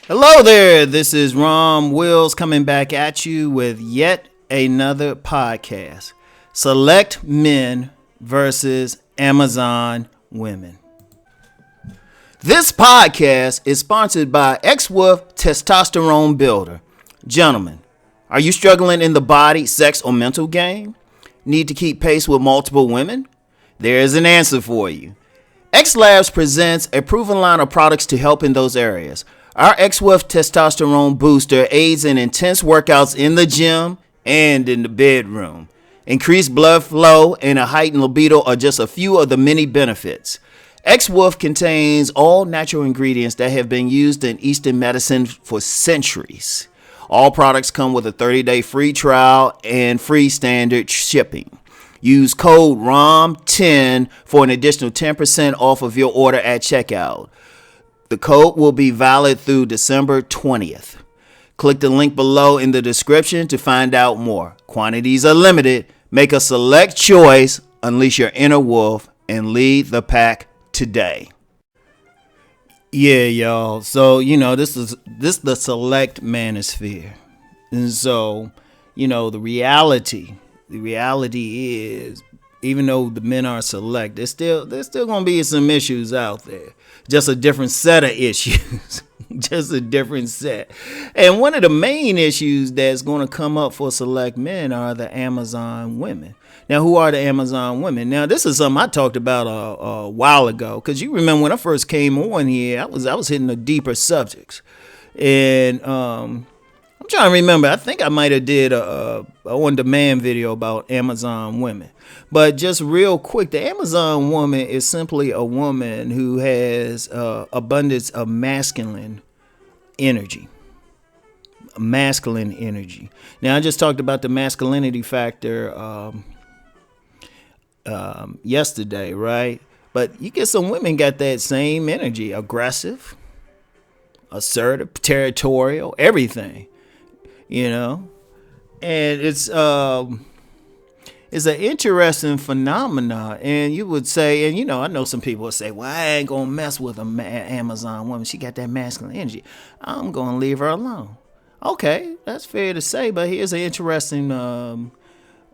Hello there, this is Rom Wills coming back at you with yet another podcast. Select Men versus Amazon Women. This podcast is sponsored by X-Wolf Testosterone Builder. Gentlemen, are you struggling in the body, sex, or mental game? Need to keep pace with multiple women? There is an answer for you. X Labs presents a proven line of products to help in those areas. Our X-Wolf Testosterone Booster aids in intense workouts in the gym and in the bedroom. Increased blood flow and a heightened libido are just a few of the many benefits. X-Wolf contains all natural ingredients that have been used in Eastern medicine for centuries. All products come with a 30-day free trial and free standard shipping. Use code ROM10 for an additional 10% off of your order at checkout. The code will be valid through December 20th. Click the link below in the description to find out more. Quantities are limited. Make a select choice, unleash your inner wolf, and lead the pack today. Yeah, y'all. So, this is the select manosphere. And so, the reality is, even though the men are select, there's still going to be some issues out there. Just a different set of issues. Just a different set. And one of the main issues that's going to come up for select men are the Amazon women. Now, who are the Amazon women? Now, this is something I talked about a while ago, because you remember when I first came on here, I was hitting the deeper subjects. And I'm trying to remember. I think I might have did a on-demand video about Amazon women. But just real quick, the Amazon woman is simply a woman who has abundance of masculine energy. Masculine energy. Now, I just talked about the masculinity factor yesterday, right? But you get some women got that same energy. Aggressive, assertive, territorial, everything. And it's an interesting phenomena. And you would say, and I know some people would say, well, I ain't gonna mess with an Amazon woman. She got that masculine energy. I'm gonna leave her alone. Okay, that's fair to say, but here's an interesting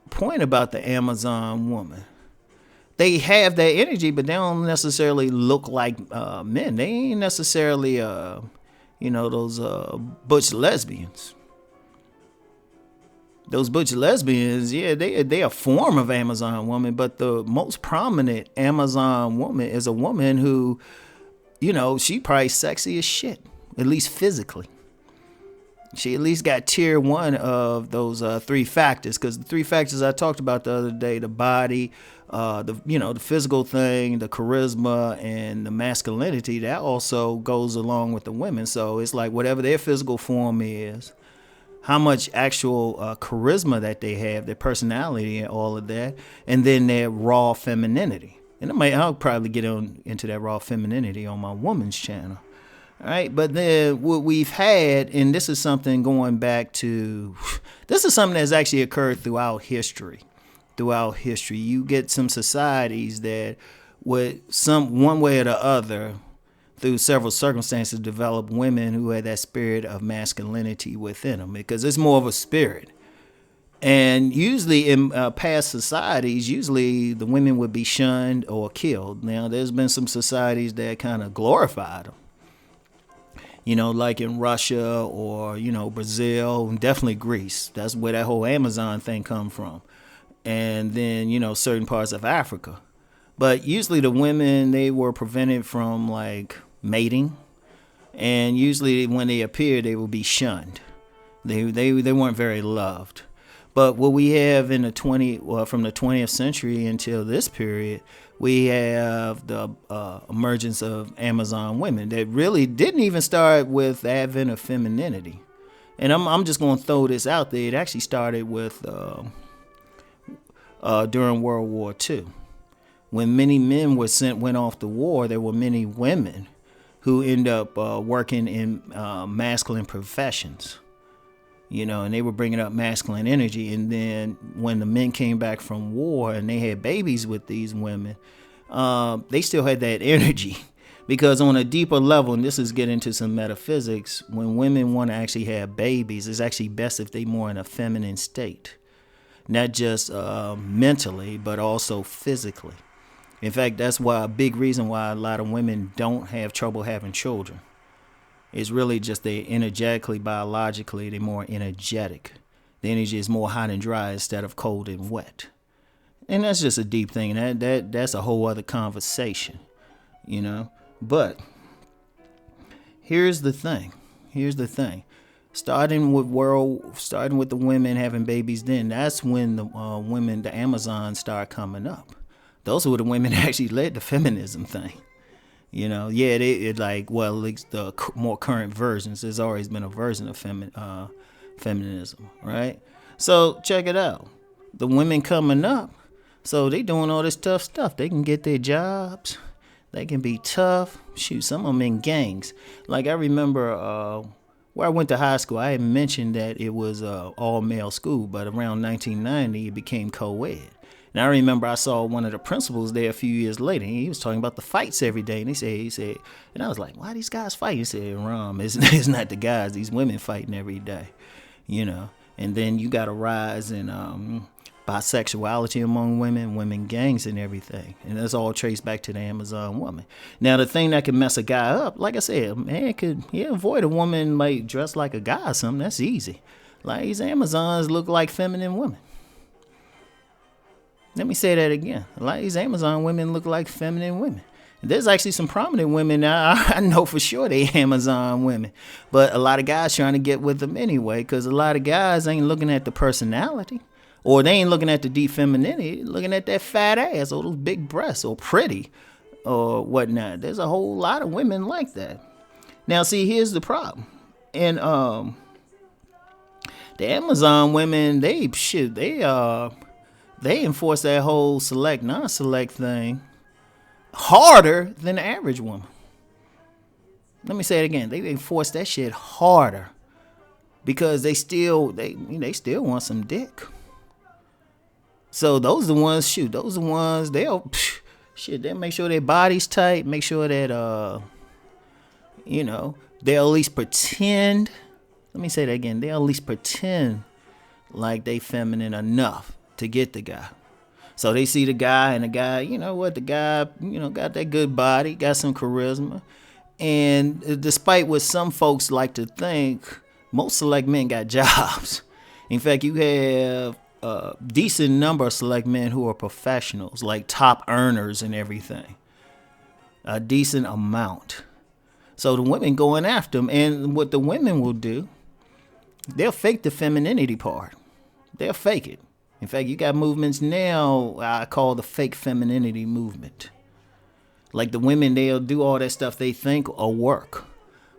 point about the Amazon woman. They have that energy, but they don't necessarily look like men. They ain't necessarily those butch lesbians. Those butch lesbians, yeah, they a form of Amazon woman, but the most prominent Amazon woman is a woman who, she probably sexy as shit, at least physically. She at least got tier one of those three factors, because the three factors I talked about the other day, the body, the physical thing, the charisma, and the masculinity, that also goes along with the women. So it's like whatever their physical form is, how much actual charisma that they have, their personality and all of that, and then their raw femininity. And I'll probably get into that raw femininity on my woman's channel. All right, but then what we've had, and this is something that's actually occurred throughout history. You get some societies that would one way or the other, through several circumstances, develop women who had that spirit of masculinity within them, because it's more of a spirit. And usually in past societies, the women would be shunned or killed. Now, there's been some societies that kind of glorified them. Like in Russia or, Brazil, and definitely Greece. That's where that whole Amazon thing come from. And then, certain parts of Africa. But usually the women, they were prevented from like mating, and usually when they appeared, they would be shunned. They weren't very loved. But what we have from the 20th century until this period, we have the emergence of Amazon women that really didn't even start with the advent of femininity. And I'm just going to throw this out there. It actually started with during World War II. When many men went off to war, there were many women who end up working in masculine professions. And they were bringing up masculine energy. And then when the men came back from war and they had babies with these women, they still had that energy. Because on a deeper level, and this is getting into some metaphysics, when women want to actually have babies, it's actually best if they more in a feminine state. Not just mentally, but also physically. In fact, that's why a big reason why a lot of women don't have trouble having children. It's really just they're energetically, biologically, they're more energetic. The energy is more hot and dry instead of cold and wet. And that's just a deep thing. That's a whole other conversation, you know. But here's the thing. Starting with the women having babies, then that's when the women, the Amazons, start coming up. Those were the women that actually led the feminism thing. You know, yeah, at least the more current versions. There's always been a version of feminism, right? So check it out. The women coming up, so they doing all this tough stuff. They can get their jobs. They can be tough. Shoot, some of them in gangs. Like I remember where I went to high school, I had mentioned that it was all male school, but around 1990 it became co-ed. And I remember I saw one of the principals there a few years later. And he was talking about the fights every day. And he said, and I was like, why are these guys fighting? He said, Rom, it's not the guys, these women fighting every day, you know. And then you got a rise in bisexuality among women gangs and everything. And that's all traced back to the Amazon woman. Now, the thing that can mess a guy up, like I said, a man could avoid a woman like dressed like a guy or something. That's easy. Like these Amazons look like feminine women. Let me say that again. A lot of these Amazon women look like feminine women. There's actually some prominent women now. I know for sure they Amazon women. But a lot of guys trying to get with them anyway, because a lot of guys ain't looking at the personality. Or they ain't looking at the deep femininity, looking at that fat ass or those big breasts or pretty or whatnot. There's a whole lot of women like that. Now, see, here's the problem. And the Amazon women, they enforce that whole select, non-select thing harder than the average woman. Let me say it again. They enforce that shit harder because they still want some dick. So those are the ones, they'll make sure their body's tight, make sure that, they'll at least pretend. Let me say that again. They'll at least pretend like they feminine enough to get the guy. So they see the guy, and the guy, got that good body, got some charisma. And despite what some folks like to think, most select men got jobs. In fact, you have a decent number of select men who are professionals, like top earners and everything. A decent amount. So the women going after them, and what the women will do, they'll fake the femininity part. They'll fake it. In fact, you got movements now I call the fake femininity movement. Like the women, they'll do all that stuff they think will work.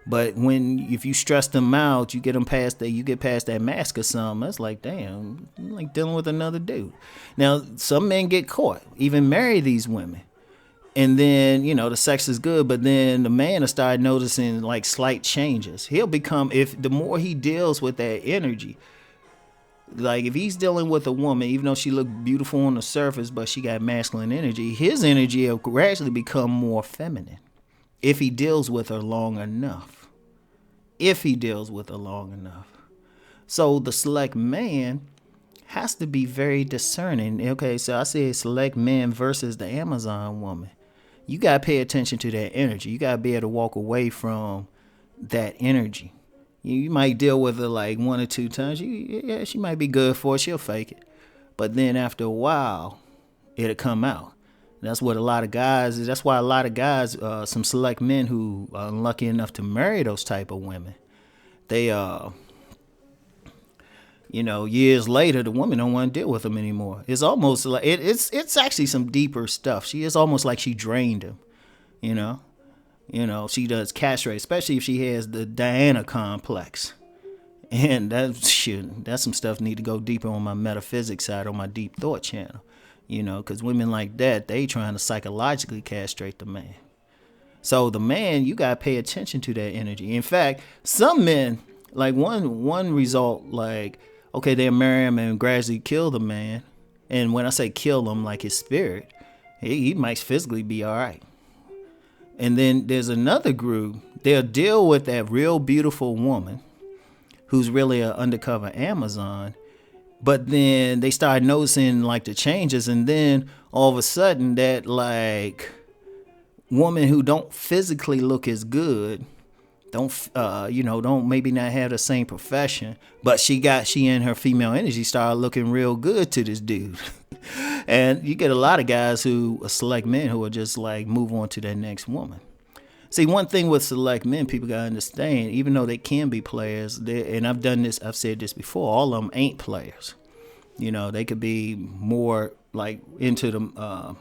But if you stress them out, you get past that mask or something, that's like, damn, like dealing with another dude. Now, some men get caught, even marry these women. And then, the sex is good, but then the man will start noticing like slight changes. He'll become, if the more he deals with that energy, like if he's dealing with a woman, even though she looked beautiful on the surface, but she got masculine energy, his energy will gradually become more feminine if he deals with her long enough. So the select man has to be very discerning. Okay, so I say select man versus the Amazon woman. You got to pay attention to that energy. You got to be able to walk away from that energy. You might deal with her like one or two times. She might be good for it. She'll fake it. But then after a while, it'll come out. That's why a lot of guys, some select men who are unlucky enough to marry those type of women, they, years later, the woman don't want to deal with them anymore. It's almost like, it's actually some deeper stuff. It's almost like she drained him, she does castrate, especially if she has the Diana complex. And that's some stuff need to go deeper on my metaphysics side, on my deep thought channel. Because women like that, they trying to psychologically castrate the man. So the man, you got to pay attention to that energy. In fact, some men, like one result, like, okay, they'll marry him and gradually kill the man. And when I say kill him, like his spirit, he might physically be all right. And then there's another group, they'll deal with that real beautiful woman who's really an undercover Amazon. But then they start noticing like the changes, and then all of a sudden that like woman who don't physically look as good, don't maybe not have the same profession, but she in her female energy started looking real good to this dude. And you get a lot of guys select men who are just like move on to that next woman. See, one thing with select men, people gotta understand, even though they can be players, and I've said this before, all of them ain't players. They could be more like into the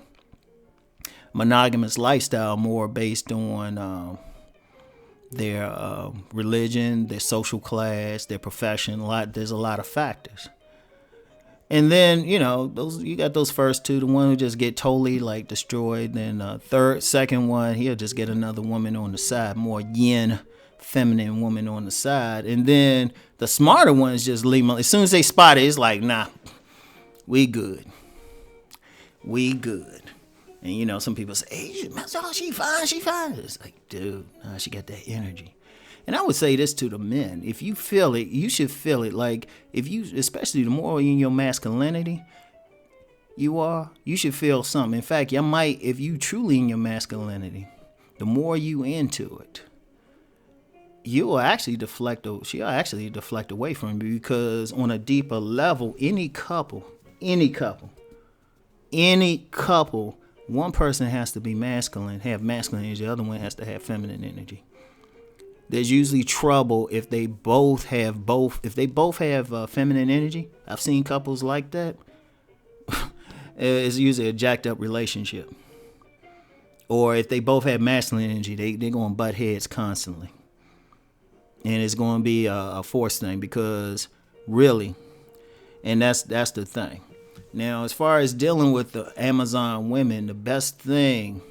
monogamous lifestyle, more based on their religion, their social class, their profession. There's a lot of factors. And then, you got those first two, the one who just get totally like destroyed. Then second one, he'll just get another woman on the side, more yin, feminine woman on the side. And then the smarter ones just leave them. As soon as they spot it, it's like, nah, we good. And some people say, hey, she fine. It's like, dude, nah, she got that energy. And I would say this to the men: if you feel it, you should feel it. Like especially the more in your masculinity you should feel something. In fact, if you truly in your masculinity, the more you into it, she'll actually deflect away from you, because on a deeper level, any couple, one person has to be masculine, have masculine energy, the other one has to have feminine energy. There's usually trouble if they both have feminine energy. I've seen couples like that. It's usually a jacked up relationship. Or if they both have masculine energy, they're going to butt heads constantly. And it's going to be a force thing, because really, and that's the thing. Now, as far as dealing with the Amazon women, the best thing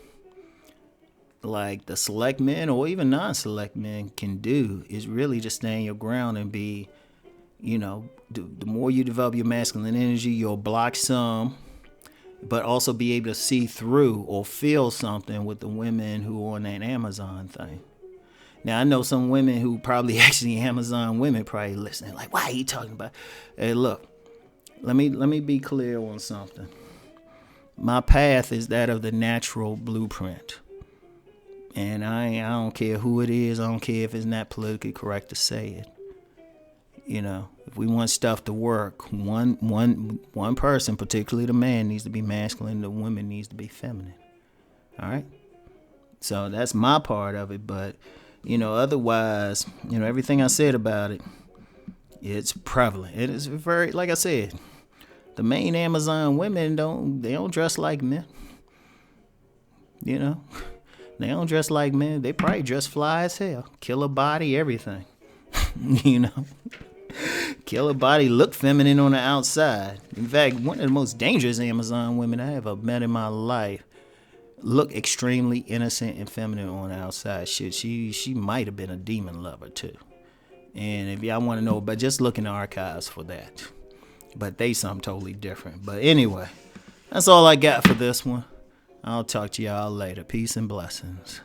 like the select men or even non-select men can do is really just stand your ground and be, the more you develop your masculine energy, you'll block some, but also be able to see through or feel something with the women who are on that Amazon thing. Now, I know some women who probably actually Amazon women probably listening like, why are you talking about? Hey, look, let me be clear on something. My path is that of the natural blueprint. And I don't care who it is. I don't care if it's not politically correct to say it. If we want stuff to work, one person, particularly the man, needs to be masculine. The woman needs to be feminine. All right. So that's my part of it. But otherwise, everything I said about it, it's prevalent. It is very, like I said, the main Amazon women don't dress like men. They don't dress like men. They probably dress fly as hell. Killer body, everything. Killer body, look feminine on the outside. In fact, one of the most dangerous Amazon women I ever met in my life look extremely innocent and feminine on the outside. Shit, she might have been a demon lover too. And if y'all want to know, but just look in the archives for that. But they something totally different. But anyway, that's all I got for this one. I'll talk to y'all later. Peace and blessings.